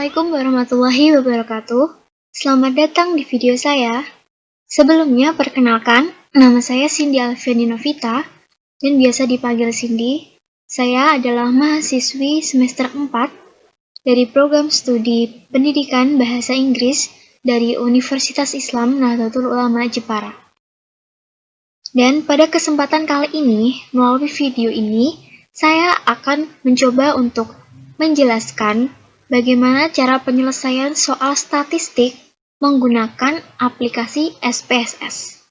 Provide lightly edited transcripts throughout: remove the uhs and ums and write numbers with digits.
Assalamualaikum warahmatullahi wabarakatuh. Selamat datang di video saya. Sebelumnya, perkenalkan, nama saya Cindy Alfiani Novita, dan biasa dipanggil Cindy. Saya adalah mahasiswi semester 4 dari program studi Pendidikan Bahasa Inggris dari Universitas Islam Nahdlatul Ulama Jepara. Dan pada kesempatan kali ini, melalui video ini, saya akan mencoba untuk menjelaskan bagaimana cara penyelesaian soal statistik menggunakan aplikasi SPSS.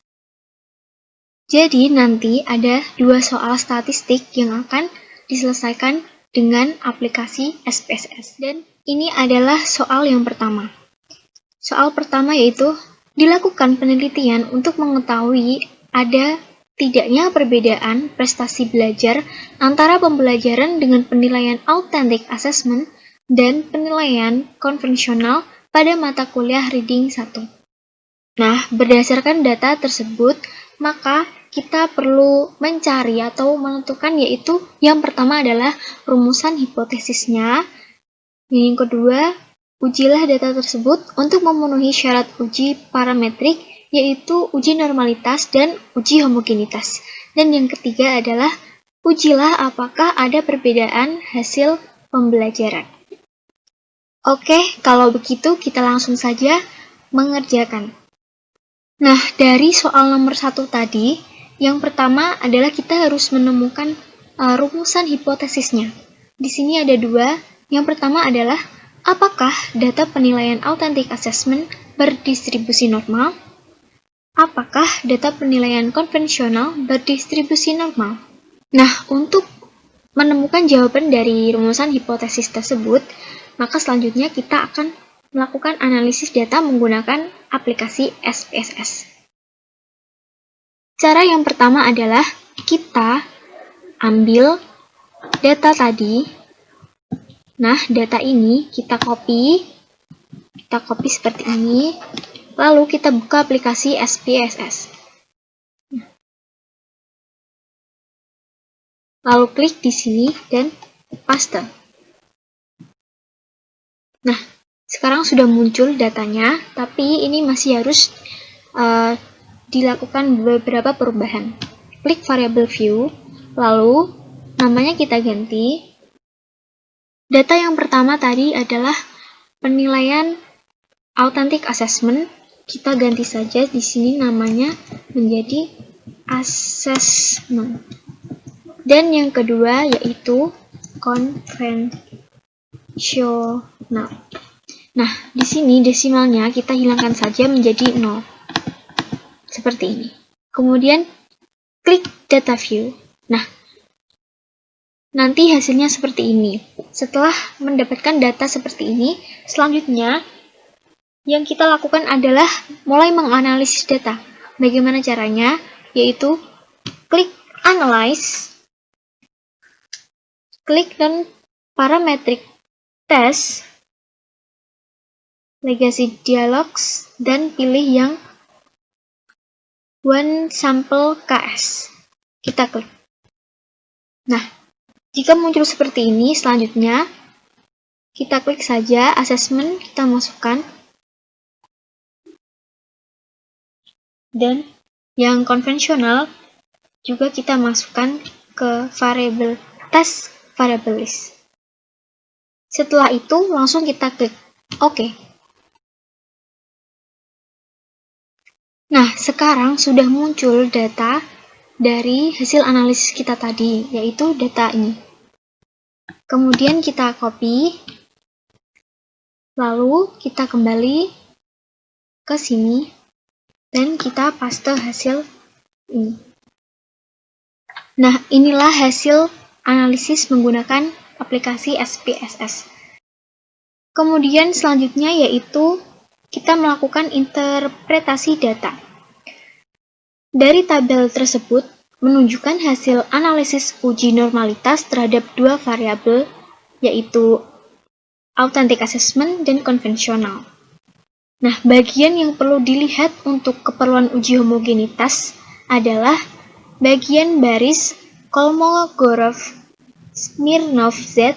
Jadi nanti ada 2 soal statistik yang akan diselesaikan dengan aplikasi SPSS. Dan ini adalah soal yang pertama. Soal pertama yaitu dilakukan penelitian untuk mengetahui ada tidaknya perbedaan prestasi belajar antara pembelajaran dengan penilaian Authentic Assessment dan penilaian konvensional pada mata kuliah Reading 1. Nah, berdasarkan data tersebut, maka kita perlu mencari atau menentukan yaitu yang pertama adalah rumusan hipotesisnya. Yang kedua, ujilah data tersebut untuk memenuhi syarat uji parametrik yaitu uji normalitas dan uji homogenitas. Dan yang ketiga adalah ujilah apakah ada perbedaan hasil pembelajaran. Oke, kalau begitu kita langsung saja mengerjakan. Nah, dari soal nomor 1 tadi, yang pertama adalah kita harus menemukan rumusan hipotesisnya. Di sini ada 2. Yang pertama adalah apakah data penilaian Authentic Assessment berdistribusi normal? Apakah data penilaian konvensional berdistribusi normal? Nah, untuk menemukan jawaban dari rumusan hipotesis tersebut, maka selanjutnya kita akan melakukan analisis data menggunakan aplikasi SPSS. Cara yang pertama adalah kita ambil data tadi. Nah, data ini kita copy seperti ini. Lalu kita buka aplikasi SPSS. Lalu klik di sini dan paste. Nah, sekarang sudah muncul datanya, tapi ini masih harus dilakukan beberapa perubahan. Klik variable view, lalu namanya kita ganti. Data yang pertama tadi adalah penilaian Authentic Assessment. Kita ganti saja di sini namanya menjadi assessment. Dan yang kedua yaitu konvensional. Nah, di sini desimalnya kita hilangkan saja menjadi 0. Seperti ini. Kemudian klik data view. Nah, nanti hasilnya seperti ini. Setelah mendapatkan data seperti ini, selanjutnya yang kita lakukan adalah mulai menganalisis data. Bagaimana caranya? Yaitu klik analyze, klik dan parametric test, legacy dialogs, dan pilih yang one sample KS. Kita klik. Nah, jika muncul seperti ini, selanjutnya kita klik saja assessment, kita masukkan. Dan yang konvensional juga kita masukkan ke variable test variable list. Setelah itu langsung kita klik OK. Nah, sekarang sudah muncul data dari hasil analisis kita tadi, yaitu data ini. Kemudian kita copy, lalu kita kembali ke sini, dan kita paste hasil ini. Nah, inilah hasil analisis menggunakan aplikasi SPSS. Kemudian selanjutnya yaitu kita melakukan interpretasi data. Dari tabel tersebut menunjukkan hasil analisis uji normalitas terhadap 2 variabel, yaitu Authentic Assessment dan konvensional. Nah, bagian yang perlu dilihat untuk keperluan uji homogenitas adalah bagian baris Kolmogorov, Smirnov Z,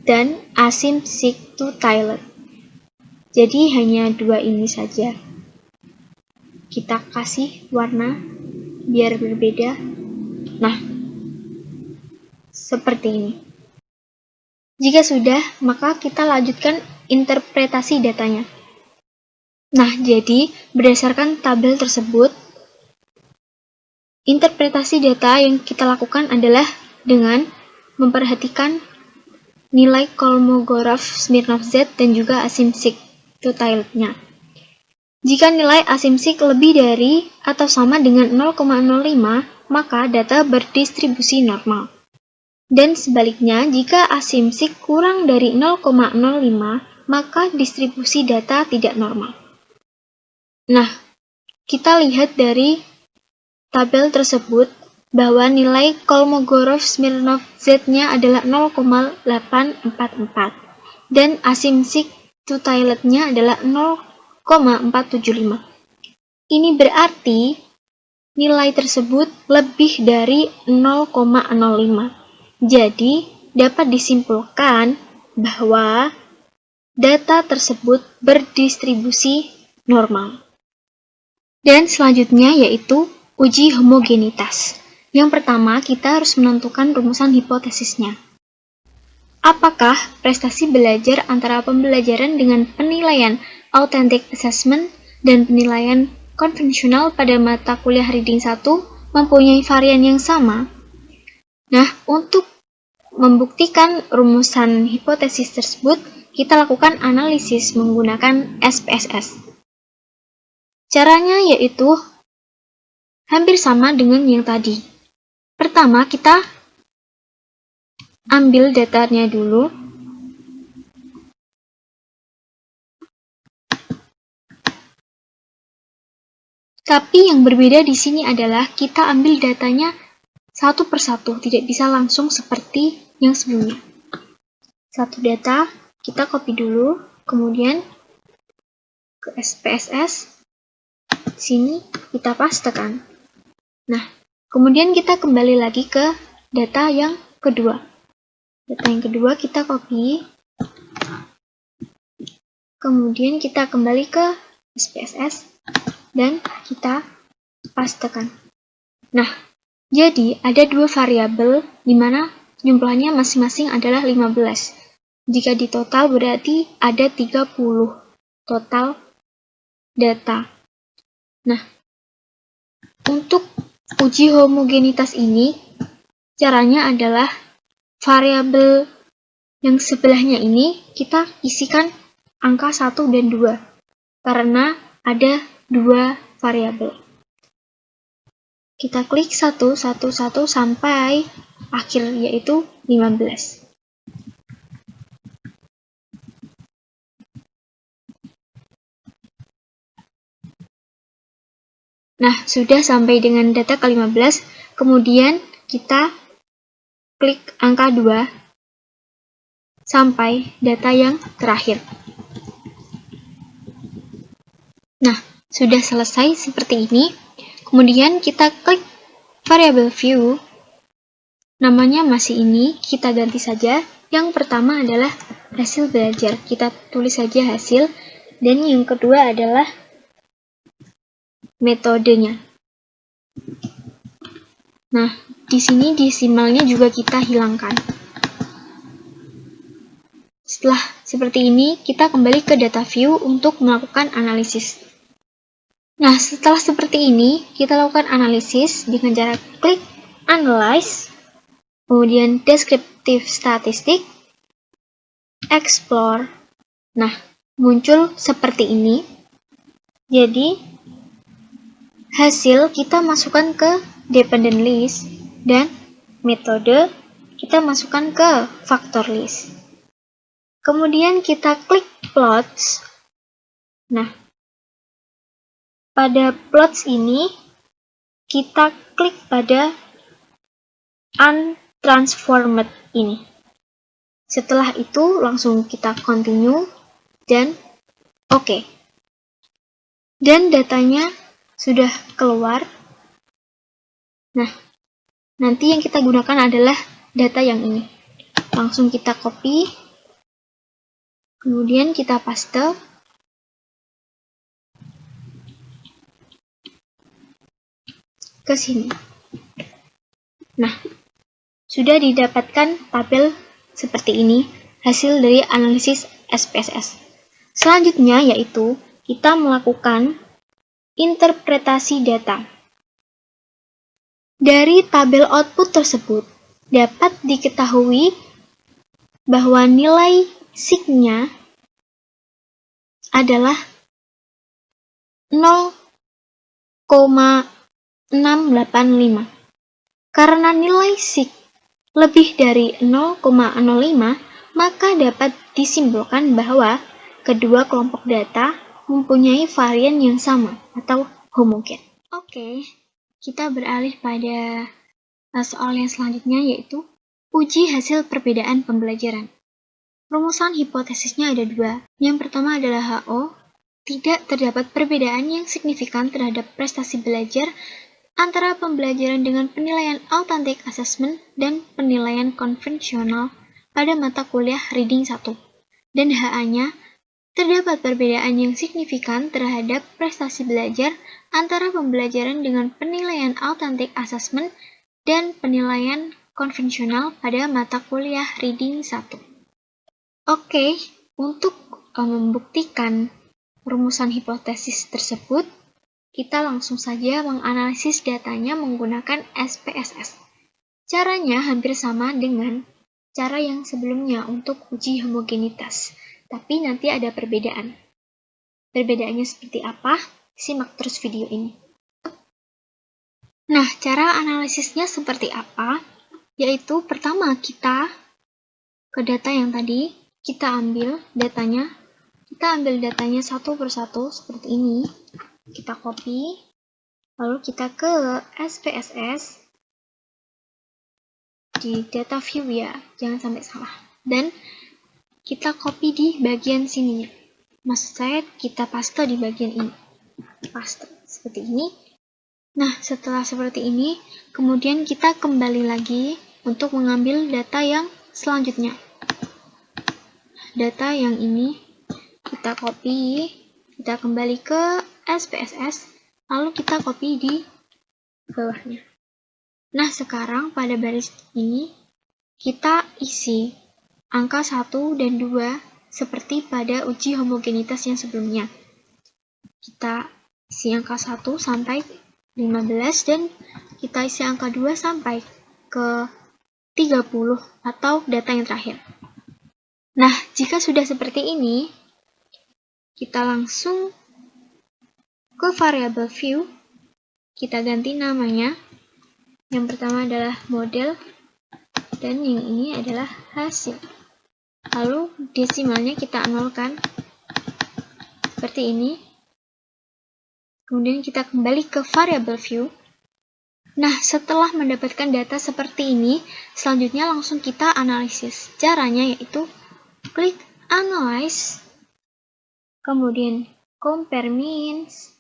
dan Asim Siktu Tyler. Jadi hanya dua ini saja. Kita kasih warna biar berbeda. Nah, seperti ini. Jika sudah, maka kita lanjutkan interpretasi datanya. Nah, jadi berdasarkan tabel tersebut, interpretasi data yang kita lakukan adalah dengan memperhatikan nilai Kolmogorov-Smirnov Z dan juga asymptotic-nya. Jika nilai asymptotic lebih dari atau sama dengan 0,05, maka data berdistribusi normal. Dan sebaliknya, jika asymptotic kurang dari 0,05, maka distribusi data tidak normal. Nah, kita lihat dari tabel tersebut bahwa nilai Kolmogorov-Smirnov Z-nya adalah 0,844 dan asymptotic-nya adalah 0,475. Ini berarti nilai tersebut lebih dari 0,05. Jadi, dapat disimpulkan bahwa data tersebut berdistribusi normal. Dan selanjutnya yaitu uji homogenitas. Yang pertama, kita harus menentukan rumusan hipotesisnya. Apakah prestasi belajar antara pembelajaran dengan penilaian authentic assessment dan penilaian konvensional pada mata kuliah reading 1 mempunyai varian yang sama? Nah, untuk membuktikan rumusan hipotesis tersebut, kita lakukan analisis menggunakan SPSS. Caranya yaitu hampir sama dengan yang tadi. Pertama, kita ambil datanya dulu. Tapi yang berbeda di sini adalah kita ambil datanya satu persatu, tidak bisa langsung seperti yang sebelumnya. Satu data, kita copy dulu, kemudian ke SPSS. Sini kita pastekan. Nah, kemudian kita kembali lagi ke data yang kedua. Data yang kedua kita copy. Kemudian kita kembali ke SPSS dan kita pastekan. Nah, jadi ada dua variabel di mana jumlahnya masing-masing adalah 15. Jika ditotal berarti ada 30 total data. Nah, untuk uji homogenitas ini, caranya adalah variabel yang sebelahnya ini kita isikan angka 1 dan 2, karena ada dua variabel. Kita klik 1, 1, 1 sampai akhir, yaitu 15. Nah, sudah sampai dengan data ke-15, kemudian kita klik angka 2 sampai data yang terakhir. Nah, sudah selesai seperti ini. Kemudian kita klik variabel view. Namanya masih ini, kita ganti saja. Yang pertama adalah hasil belajar. Kita tulis saja hasil. Dan yang kedua adalah metodenya. Nah, di sini desimalnya juga kita hilangkan. Setelah seperti ini, kita kembali ke data view untuk melakukan analisis. Nah, setelah seperti ini, kita lakukan analisis dengan cara klik Analyze, kemudian Descriptive Statistic, Explore. Nah, muncul seperti ini. Jadi, hasil kita masukkan ke dependent list dan metode kita masukkan ke factor list. Kemudian kita klik plots. Nah, pada plots ini kita klik pada untransformed ini. Setelah itu langsung kita continue dan oke. Dan datanya sudah keluar. Nah, nanti yang kita gunakan adalah data yang ini. Langsung kita copy, kemudian kita paste, ke sini. Nah, sudah didapatkan tabel seperti ini, hasil dari analisis SPSS. Selanjutnya yaitu kita melakukan interpretasi data. Dari tabel output tersebut, dapat diketahui bahwa nilai sig-nya adalah 0,685. Karena nilai sig lebih dari 0,05, maka dapat disimpulkan bahwa kedua kelompok data mempunyai varian yang sama atau homogen. Oke, kita beralih pada soal yang selanjutnya, yaitu uji hasil perbedaan pembelajaran. Rumusan hipotesisnya ada dua. Yang pertama adalah HO, tidak terdapat perbedaan yang signifikan terhadap prestasi belajar antara pembelajaran dengan penilaian authentic assessment dan penilaian konvensional pada mata kuliah reading 1. Dan HA-nya, terdapat perbedaan yang signifikan terhadap prestasi belajar antara pembelajaran dengan penilaian authentic assessment dan penilaian konvensional pada mata kuliah reading 1. Oke, untuk membuktikan rumusan hipotesis tersebut, kita langsung saja menganalisis datanya menggunakan SPSS. Caranya hampir sama dengan cara yang sebelumnya untuk uji homogenitas, tapi nanti ada perbedaan. Perbedaannya seperti apa? Simak terus video ini. Nah, cara analisisnya seperti apa? Yaitu pertama kita ke data yang tadi, kita ambil datanya satu persatu seperti ini, kita copy, lalu kita ke SPSS, di data view ya, jangan sampai salah, dan kita copy di bagian sininya, maksud saya kita paste di bagian ini, paste, seperti ini. Nah, setelah seperti ini, kemudian kita kembali lagi untuk mengambil data yang selanjutnya. Data yang ini kita copy, kita kembali ke SPSS, lalu kita copy di bawahnya. Nah, sekarang pada baris ini kita isi angka 1 dan 2 seperti pada uji homogenitas yang sebelumnya. Kita isi angka 1 sampai 15 dan kita isi angka 2 sampai ke 30 atau data yang terakhir. Nah, jika sudah seperti ini, kita langsung ke variabel view, kita ganti namanya. Yang pertama adalah model, dan yang ini adalah hasil. Lalu desimalnya kita nolkan, seperti ini. Kemudian kita kembali ke variabel view. Nah, setelah mendapatkan data seperti ini, selanjutnya langsung kita analisis. Caranya yaitu klik Analyze, kemudian Compare Means,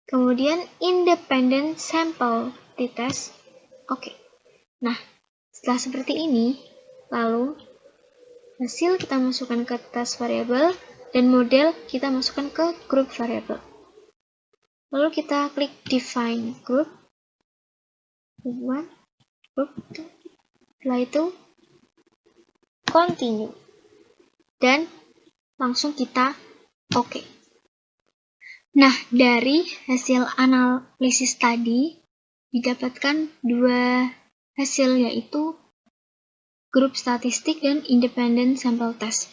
kemudian Independent Sample T-Test. Oke. Nah, setelah seperti ini, lalu hasil kita masukkan ke test variable dan model kita masukkan ke group variable. Lalu kita klik Define Group, group 1, group 2. Setelah itu, continue. Dan langsung kita oke. Nah, dari hasil analisis tadi, didapatkan dua hasil, yaitu grup statistik dan independent sample test.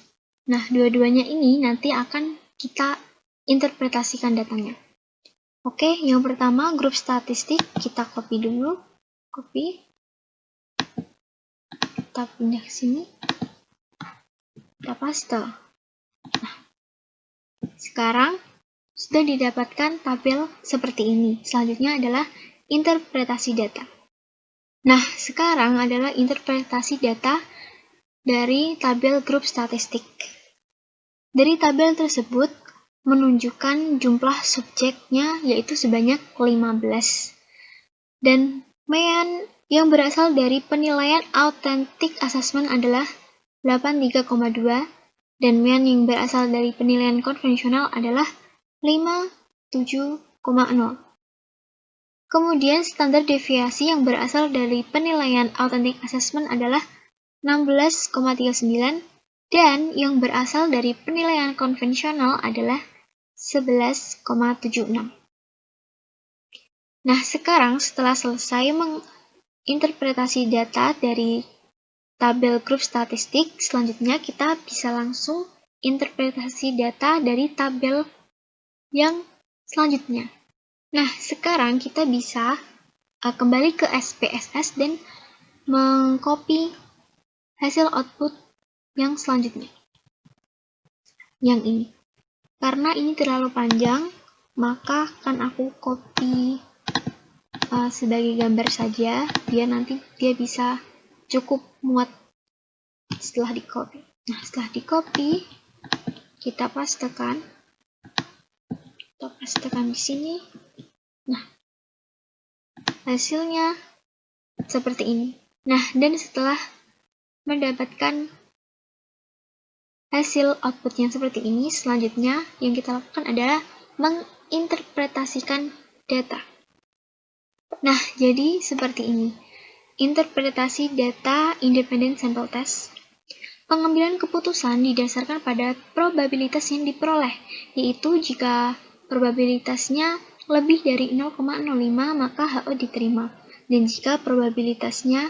Nah, dua-duanya ini nanti akan kita interpretasikan datanya. Oke, yang pertama grup statistik, kita copy dulu. Copy. Kita pindah ke sini, kita paste. Nah, sekarang sudah didapatkan tabel seperti ini. Selanjutnya adalah interpretasi data. Nah, sekarang adalah interpretasi data dari tabel grup statistik. Dari tabel tersebut menunjukkan jumlah subjeknya yaitu sebanyak 15. Dan mean yang berasal dari penilaian authentic assessment adalah 83,2 dan mean yang berasal dari penilaian konvensional adalah Kemudian standar deviasi yang berasal dari penilaian authentic assessment adalah 16,39 dan yang berasal dari penilaian konvensional adalah 11,76. Nah, sekarang setelah selesai menginterpretasi data dari tabel grup statistik, selanjutnya kita bisa langsung interpretasi data dari tabel yang selanjutnya. Nah, sekarang kita bisa kembali ke SPSS dan mengcopy hasil output yang selanjutnya. Yang ini. Karena ini terlalu panjang, maka akan aku copy sebagai gambar saja, biar nanti dia bisa cukup muat setelah di copy. Nah, setelah di copy, kita pastekan di sini. Nah, hasilnya seperti ini. Nah, dan setelah mendapatkan hasil output yang seperti ini, selanjutnya yang kita lakukan adalah menginterpretasikan data. Nah, jadi seperti ini. Interpretasi data independent sample test. Pengambilan keputusan didasarkan pada probabilitas yang diperoleh, yaitu jika probabilitasnya lebih dari 0,05 maka HO diterima, dan jika probabilitasnya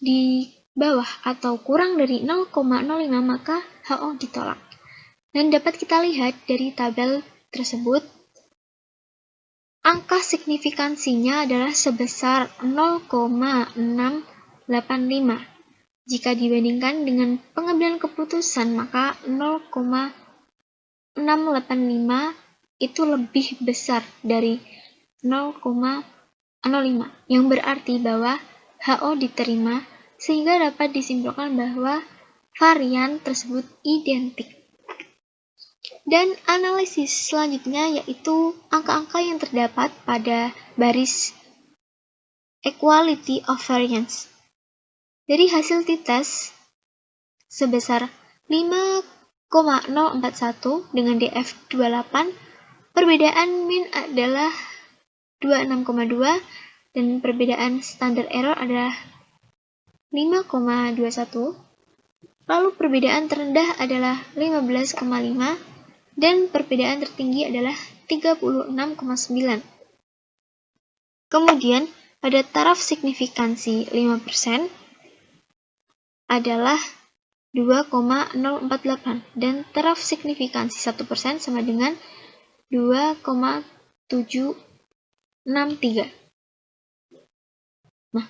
di bawah atau kurang dari 0,05 maka HO ditolak. Dan dapat kita lihat dari tabel tersebut, angka signifikansinya adalah sebesar 0,685. Jika dibandingkan dengan pengambilan keputusan, maka 0,685 itu lebih besar dari 0,05, yang berarti bahwa HO diterima, sehingga dapat disimpulkan bahwa varian tersebut identik. Dan analisis selanjutnya yaitu angka-angka yang terdapat pada baris equality of variance. Dari hasil t-test sebesar 5,041 dengan DF 28, perbedaan mean adalah 26,2 dan perbedaan standard error adalah 5,21. Lalu perbedaan terendah adalah 15,5 dan perbedaan tertinggi adalah 36,9. Kemudian pada taraf signifikansi 5% adalah 2,048 dan taraf signifikansi 1% sama dengan 2,763. Nah,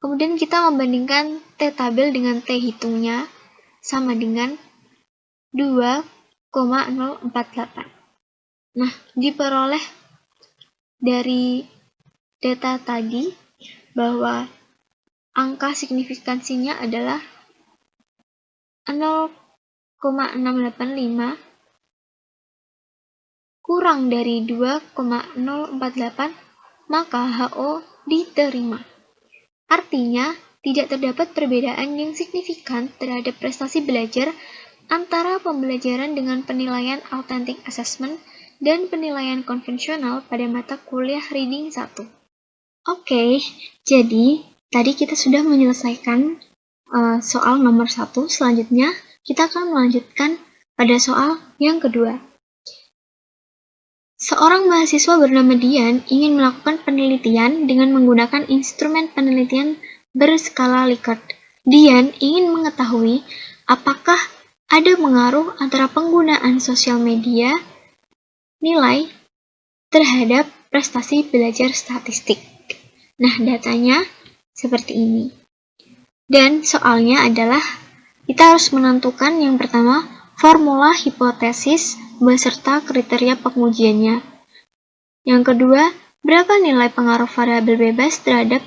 kemudian kita membandingkan T tabel dengan T hitungnya sama dengan 2,048. Nah, diperoleh dari data tadi bahwa angka signifikansinya adalah 0,685 kurang dari 2,048, maka HO diterima. Artinya, tidak terdapat perbedaan yang signifikan terhadap prestasi belajar antara pembelajaran dengan penilaian authentic assessment dan penilaian konvensional pada mata kuliah Reading 1. Oke, jadi tadi kita sudah menyelesaikan soal nomor 1. Selanjutnya, kita akan melanjutkan pada soal yang kedua. Seorang mahasiswa bernama Dian ingin melakukan penelitian dengan menggunakan instrumen penelitian berskala Likert. Dian ingin mengetahui apakah ada pengaruh antara penggunaan sosial media nilai terhadap prestasi belajar statistik. Nah, datanya seperti ini. Dan soalnya adalah kita harus menentukan yang pertama formula hipotesis beserta kriteria pengujiannya. Yang kedua, berapa nilai pengaruh variabel bebas terhadap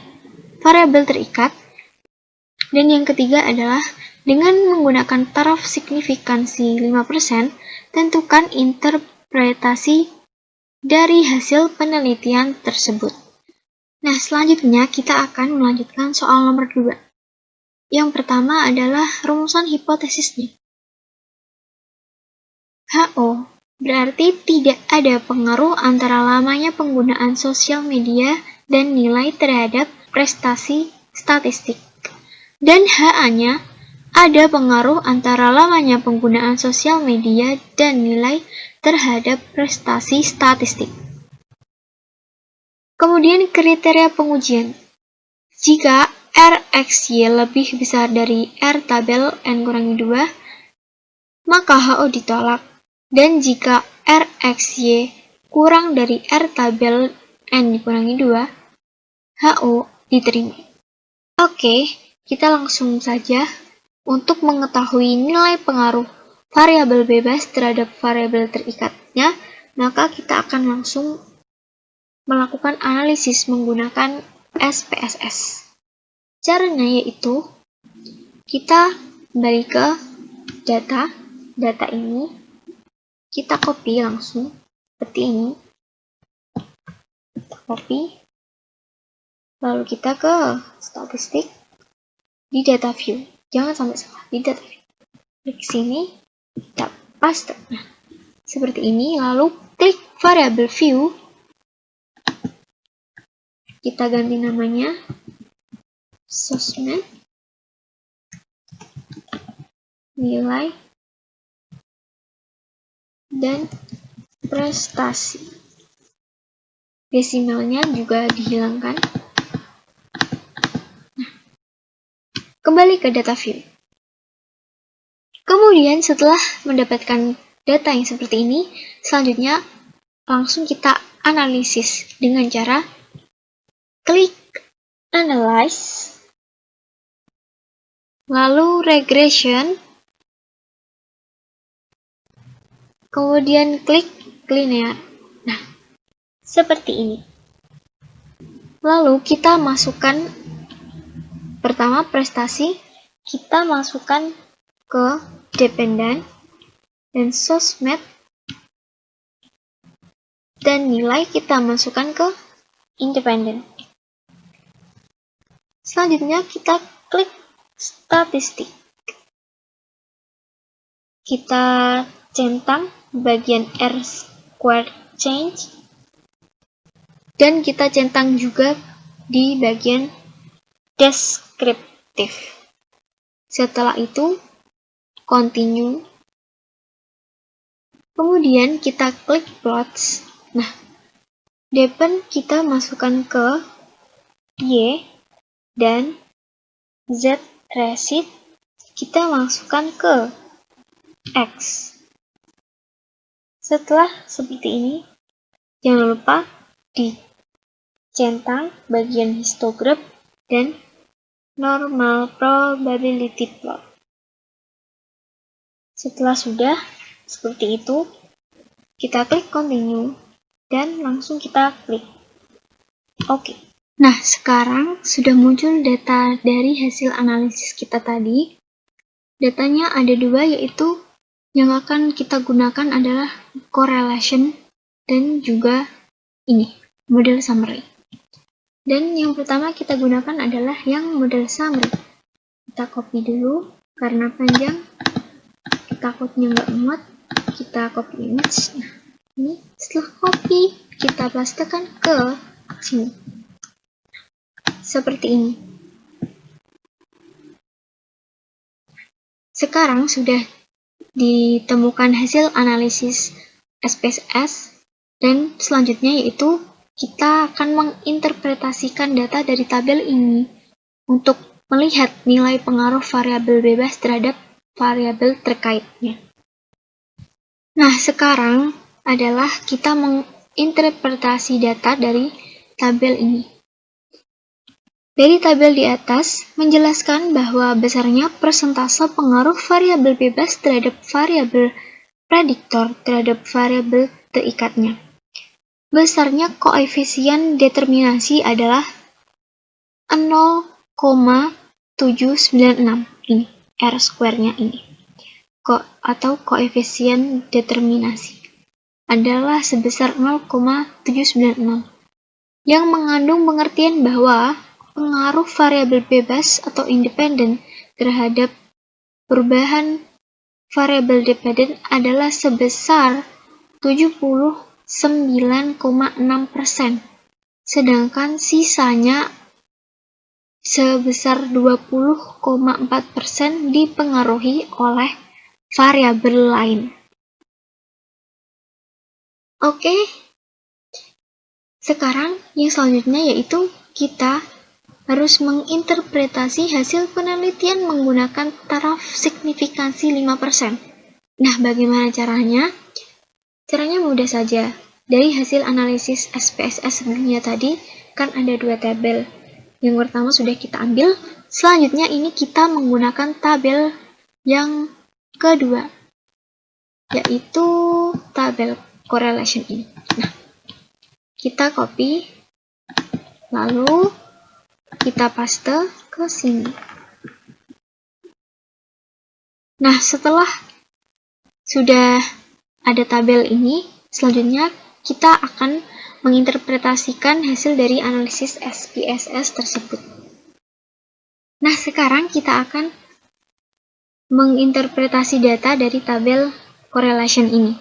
variabel terikat. Dan yang ketiga adalah dengan menggunakan taraf signifikansi 5%, tentukan interpretasi dari hasil penelitian tersebut. Nah, selanjutnya kita akan melanjutkan soal nomor 2. Yang pertama adalah rumusan hipotesisnya. HO Berarti tidak ada pengaruh antara lamanya penggunaan sosial media dan nilai terhadap prestasi statistik. Dan HA-nya ada pengaruh antara lamanya penggunaan sosial media dan nilai terhadap prestasi statistik. Kemudian kriteria pengujian. Jika RXY lebih besar dari R tabel N kurangi 2, maka HO ditolak. Dan jika RXY kurang dari R tabel N dikurangi 2, HO diterima. Oke, kita langsung saja. Untuk mengetahui nilai pengaruh variabel bebas terhadap variabel terikatnya, maka kita akan langsung melakukan analisis menggunakan SPSS. Caranya yaitu kita kembali ke data ini, kita copy langsung seperti ini, kita copy, lalu kita ke statistik di data view, jangan sampai salah di data view, klik sini, kita paste, nah seperti ini, lalu klik variabel view, kita ganti namanya sosmed, nilai, dan prestasi. Desimalnya juga dihilangkan. Nah, kembali ke data view. Kemudian setelah mendapatkan data yang seperti ini, selanjutnya langsung kita analisis dengan cara klik Analyze, lalu Regression, kemudian klik Linear. Nah, seperti ini. Lalu kita masukkan pertama prestasi, kita masukkan ke dependent dan sosmed, dan nilai kita masukkan ke independent. Selanjutnya kita klik statistik. Kita centang bagian R square change, dan kita centang juga di bagian deskriptif. Setelah itu continue, kemudian kita klik plots. Nah, depend kita masukkan ke Y, dan Z receipt kita masukkan ke X. Setelah seperti ini, jangan lupa dicentang bagian histogram dan normal probability plot. Setelah sudah seperti itu, kita klik continue dan langsung kita klik OK. Nah, sekarang sudah muncul data dari hasil analisis kita tadi. Datanya ada dua, yaitu yang akan kita gunakan adalah correlation dan juga ini, model summary. Dan yang pertama kita gunakan adalah yang model summary. Kita copy dulu, karena panjang, takutnya nggak muat, kita copy image. Nah, ini setelah copy, kita pastekan ke sini. Seperti ini. Sekarang sudah ditemukan hasil analisis SPSS, dan selanjutnya yaitu kita akan menginterpretasikan data dari tabel ini untuk melihat nilai pengaruh variabel bebas terhadap variabel terkaitnya. Nah, sekarang adalah kita menginterpretasi data dari tabel ini. Dari tabel di atas menjelaskan bahwa besarnya persentase pengaruh variabel bebas terhadap variabel prediktor terhadap variabel terikatnya. Besarnya koefisien determinasi adalah 0,796. Ini R square-nya ini. Atau koefisien determinasi adalah sebesar 0,796 yang mengandung pengertian bahwa pengaruh variabel bebas atau independen terhadap perubahan variabel dependent adalah sebesar 79,6%, sedangkan sisanya sebesar 20,4% dipengaruhi oleh variabel lain. Oke, sekarang yang selanjutnya yaitu kita harus menginterpretasi hasil penelitian menggunakan taraf signifikansi 5%. Nah, bagaimana caranya? Caranya mudah saja. Dari hasil analisis SPSS sebelumnya tadi, kan ada dua tabel. Yang pertama sudah kita ambil, selanjutnya ini kita menggunakan tabel yang kedua, yaitu tabel correlation ini. Nah, kita copy, lalu kita paste ke sini. Nah, setelah sudah ada tabel ini, selanjutnya kita akan menginterpretasikan hasil dari analisis SPSS tersebut. Nah, sekarang kita akan menginterpretasi data dari tabel correlation ini.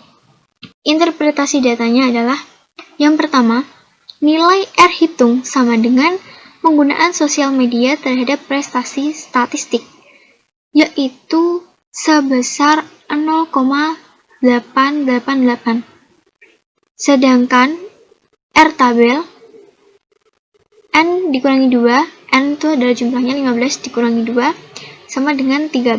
Interpretasi datanya adalah yang pertama, nilai R hitung sama dengan penggunaan sosial media terhadap prestasi statistik, yaitu sebesar 0,888. Sedangkan R tabel, N dikurangi 2, N itu adalah jumlahnya 15 dikurangi 2, sama dengan 13,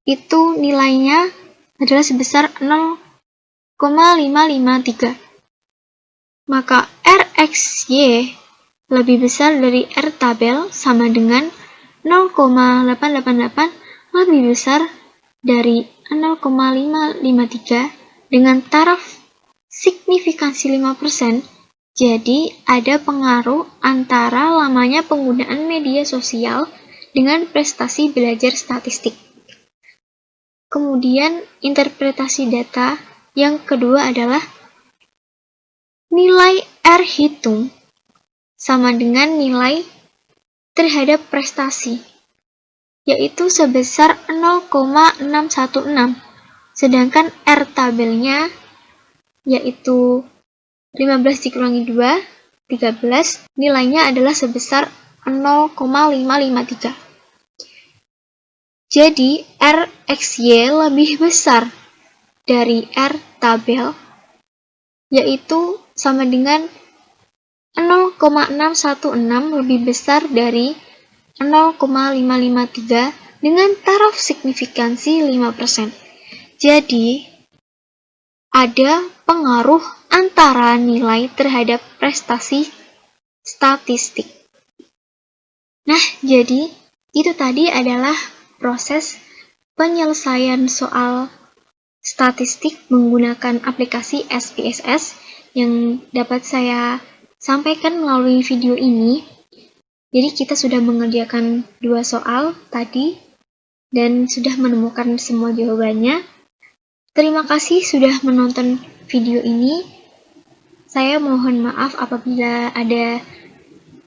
itu nilainya adalah sebesar 0,553. Maka RXY lebih besar dari R tabel sama dengan 0,888 lebih besar dari 0,553 dengan taraf signifikansi 5%. Jadi ada pengaruh antara lamanya penggunaan media sosial dengan prestasi belajar statistik. Kemudian interpretasi data yang kedua adalah nilai R hitung sama dengan nilai terhadap prestasi, yaitu sebesar 0,616. Sedangkan R tabelnya yaitu 15 dikurangi 2, 13, nilainya adalah sebesar 0,553. Jadi, RXY lebih besar dari R tabel, yaitu sama dengan 0,616 lebih besar dari 0,553 dengan taraf signifikansi 5%. Jadi, ada pengaruh antara nilai terhadap prestasi statistik. Nah, jadi itu tadi adalah proses penyelesaian soal statistik menggunakan aplikasi SPSS yang dapat saya sampaikan melalui video ini. Jadi kita sudah mengerjakan 2 soal tadi dan sudah menemukan semua jawabannya. Terima kasih sudah menonton video ini. Saya mohon maaf apabila ada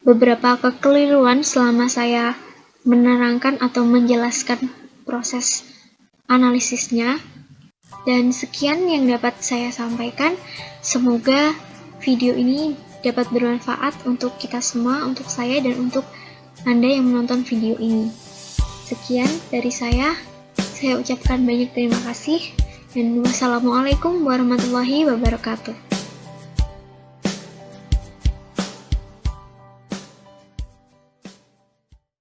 beberapa kekeliruan selama saya menerangkan atau menjelaskan proses analisisnya. Dan sekian yang dapat saya sampaikan. Semoga video ini dapat bermanfaat untuk kita semua, untuk saya dan untuk Anda yang menonton video ini. Sekian dari saya ucapkan banyak terima kasih. Dan wassalamualaikum warahmatullahi wabarakatuh.